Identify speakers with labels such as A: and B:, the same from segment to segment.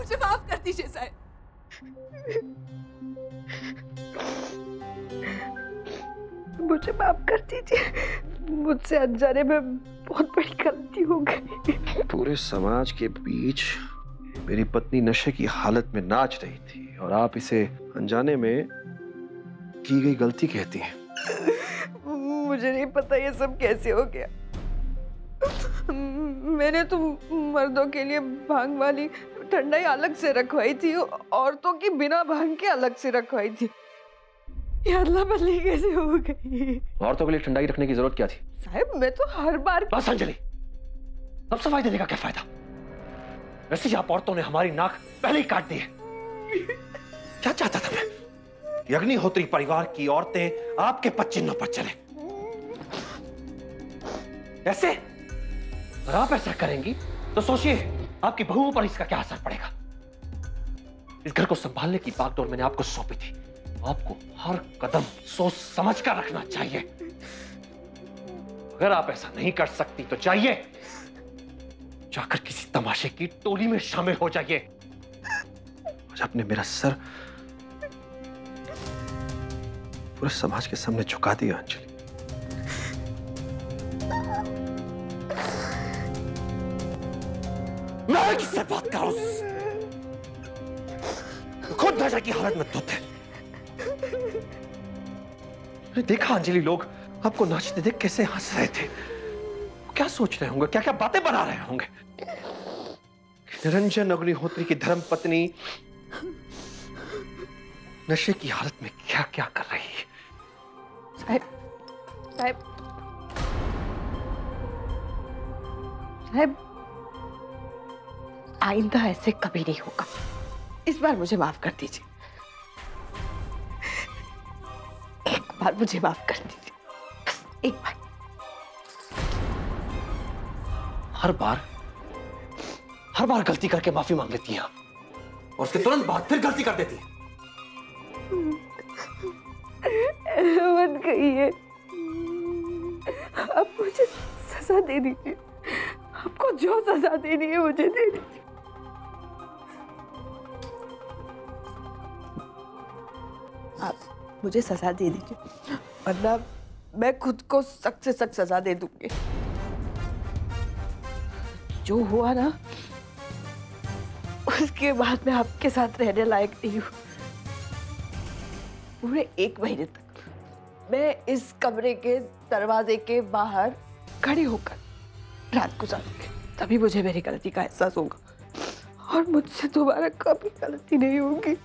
A: मुझे माफ कर दीजिए साहब।
B: मुझे माफ कर दीजिए, मुझसे अनजाने में बहुत बड़ी गलती हो गई।
C: पूरे समाज के बीच मेरी पत्नी नशे की हालत में नाच रही थी और आप इसे अनजाने में की गई गलती कहती हैं।
B: मुझे नहीं पता ये सब कैसे हो गया। मैंने तो मर्दों के लिए भांग वाली ठंडाई अलग से रखवाई थी, औरतों की बिना भांग के अलग से रखवाई थी। ये अदला बदली कैसे हो गई?
C: औरतों के लिए ठंडाई रखने की जरूरत क्या थी?
B: साहब मैं तो हर बार।
C: बस अंजलि, अब सफाई देने का क्या फायदा? वैसे ही आप औरतों ने हमारी नाक पहले ही काट दी है। क्या चाहता था मैं? अग्निहोत्री परिवार की औरतें आपके पदचिन्हों पर चले। ऐसे अगर आप ऐसा करेंगी तो सोचिए आपकी बहुओं पर इसका क्या असर पड़ेगा। इस घर को संभालने की बागडोर मैंने आपको सौंपी थी। आपको हर कदम सोच समझ कर रखना चाहिए। अगर आप ऐसा नहीं कर सकती तो जाइए, जाकर किसी तमाशे की टोली में शामिल हो जाइए। आज आपने मेरा सर पूरे समाज के सामने झुका दिया अंजलि। मैं किससे बात कर रहा हूं? खुद नशे की हालत में धुत है। देखा अंजलि, लोग आपको नाचते देख कैसे हंस रहे थे। क्या सोच रहे होंगे, क्या क्या बातें बना रहे होंगे। निरंजन अग्निहोत्री की धर्म पत्नी नशे की हालत में क्या क्या कर रही है।
B: साहब आइंदा ऐसे कभी नहीं होगा। इस बार मुझे माफ कर दीजिए। एक बार मुझे माफ कर दीजिए, बस एक बार।
C: हर बार गलती करके माफी मांग लेती हैं आप और उसके तुरंत बाद फिर गलती कर देती हैं।
B: मत कहिए, अब मुझे सजा दे दीजिए। आपको जो सजा देनी है मुझे दे दीजिए। आप मुझे सजा दे दीजिए, वरना मैं खुद को सख्त से सख्त सजा दे दूंगी। जो हुआ ना, उसके बाद मैं आपके साथ रहने लायक नहीं हूँ। पूरे 1 महीने तक मैं इस कमरे के दरवाजे के बाहर खड़ी होकर रात गुजारूंगी। तभी मुझे मेरी गलती का एहसास होगा और मुझसे दोबारा कभी गलती नहीं होगी।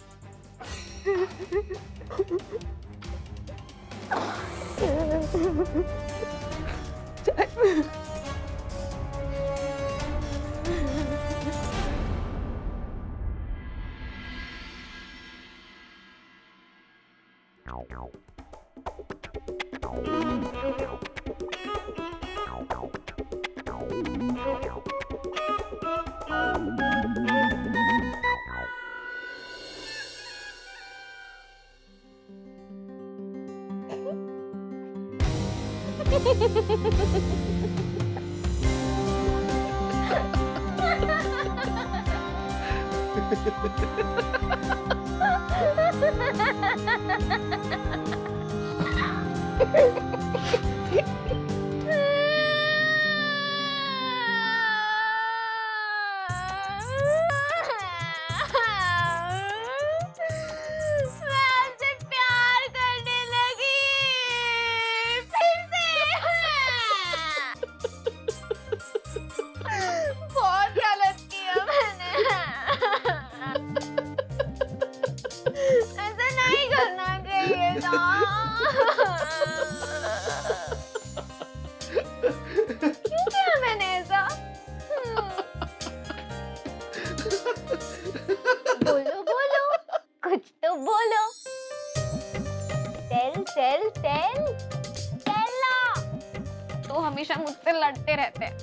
D: तो हमेशा मुझसे लड़ते रहते हैं,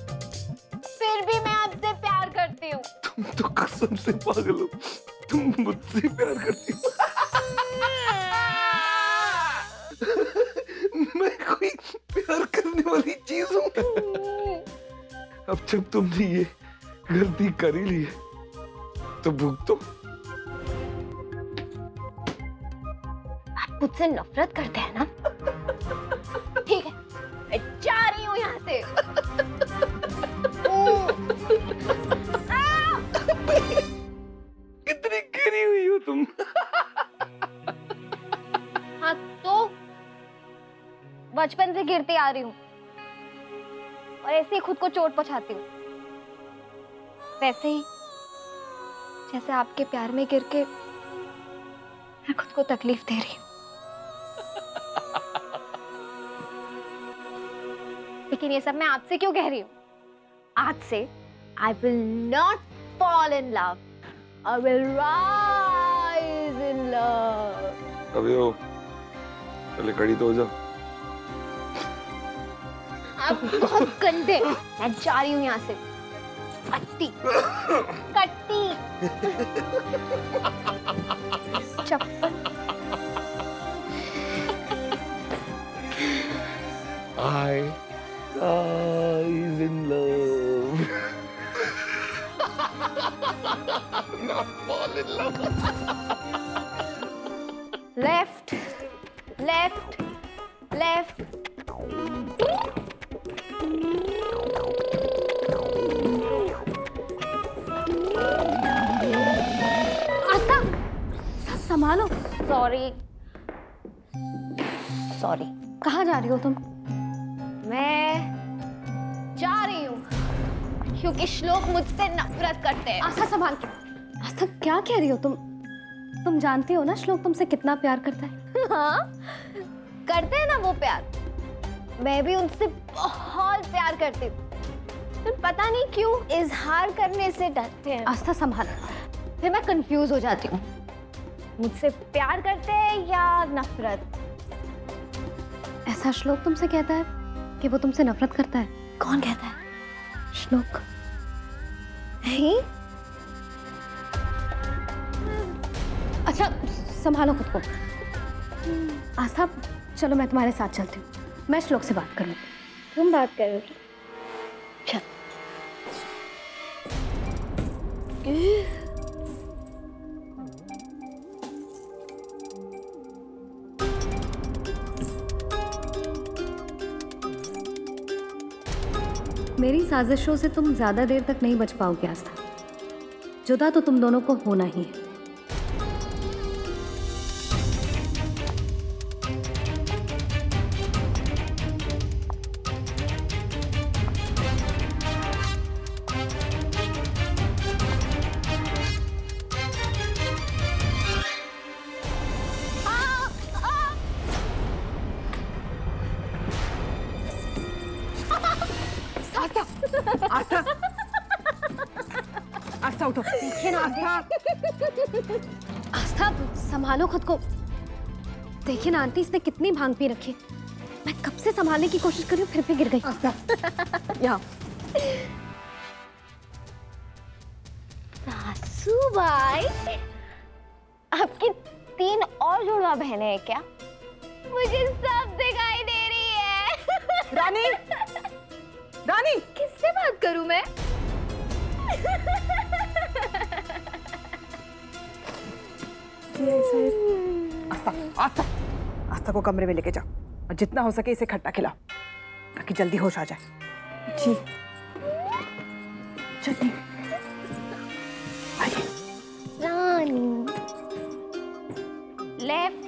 D: फिर भी मैं आपसे प्यार करती हूँ।
C: तुम तो कसम से पागल हो, तुम मुझसे प्यार करती हो। मैं कोई प्यार करने वाली चीज हूँ? अब जब तुमने ये गलती कर ही ली है
A: तो भूख तो।
D: आप मुझसे नफरत करते हैं ना? ठीक है, मैं जा रही हूँ यहाँ से।
A: कितनी गिरी हुई हो तुम।
D: हाँ तो बचपन से गिरती आ रही हूँ और ऐसे ही खुद को चोट पहुंचाती हूँ। वैसे ही जैसे आपके प्यार में गिर के मैं खुद को तकलीफ दे रही हूँ। लेकिन ये सब मैं आपसे क्यों कह रही हूँ? आज से I will not fall in love. I will rise in love.
A: अबे ओ, पहले खड़ी तो हो जा।
D: आप बहुत गंदे। मैं जा रही हूँ यहाँ से। कट्टी, कट्टी। चप्पल।
A: I rise in love. Not fall in love.
D: Left, left, left. आस्था, संभालो। Sorry, sorry. कहाँ जा रही हो तुम? मैं जा रही हूँ क्योंकि श्लोक मुझसे नफरत करते हैं। आस्था संभाल के।
E: आस्था क्या कह रही हो तुम? तुम जानती हो ना श्लोक तुमसे कितना प्यार करता है।
D: हाँ, करते हैं ना वो प्यार। मैं भी उनसे बहुत प्यार करती हूँ। पर पता नहीं क्यों इजहार करने से डरते हैं।
E: आस्था संभाल।
D: फिर मैं कंफ्यूज हो जाती हूँ। मुझसे प्यार करते हैं या नफरत?
E: ऐसा श्लोक तुमसे कहता है कि वो तुमसे नफरत करता है?
D: कौन कहता है?
E: श्लोक।
D: नहीं।
E: अच्छा संभालो खुद को। आस्था चलो मैं तुम्हारे साथ चलती हूँ। मैं श्लोक से बात करूँ।
D: तुम बात करोगी? चल।
E: मेरी साजिशों से तुम ज्यादा देर तक नहीं बच पाओगे आस्था। जुदा तो तुम दोनों को होना ही है।
B: आस्था, आस्था उठो।
E: देखिए ना आस्था। आस्था संभालो खुद को। देखिए ना आंटी इसने कितनी भांग पी रखी है। मैं कब से संभालने की कोशिश कर रही हूँ फिर भी गिर गई।
B: आस्था यहाँ।
D: सासू भाई, आपकी 3 और जुड़वा बहनें हैं क्या? मुझे सब दिखाई दे रही है।
B: रानी, रानी,
D: किससे बात करूं मैं?
B: आस्था, आस्था, आस्था को कमरे में लेके जाओ और जितना हो सके इसे खट्टा खिलाओ ताकि जल्दी होश आ जाए। जी चलिए।
D: Rani, left,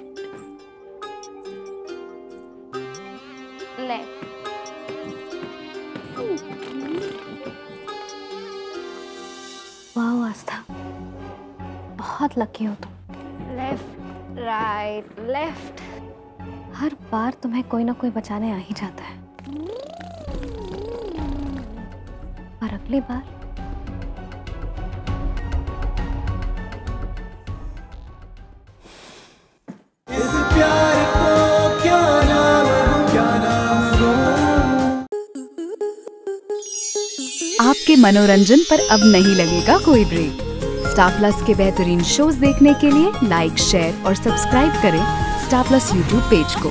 D: left.
E: वाह आस्था बहुत लकी हो तुम।
D: Left, right, left.
E: हर बार तुम्हें कोई ना कोई बचाने आ ही जाता है। और अगली बार
F: इस प्यार को क्या नाम दूं?
G: आपके मनोरंजन पर अब नहीं लगेगा कोई ब्रेक। स्टार प्लस के बेहतरीन शोज देखने के लिए लाइक, शेयर और सब्सक्राइब करें स्टार प्लस यूट्यूब पेज को।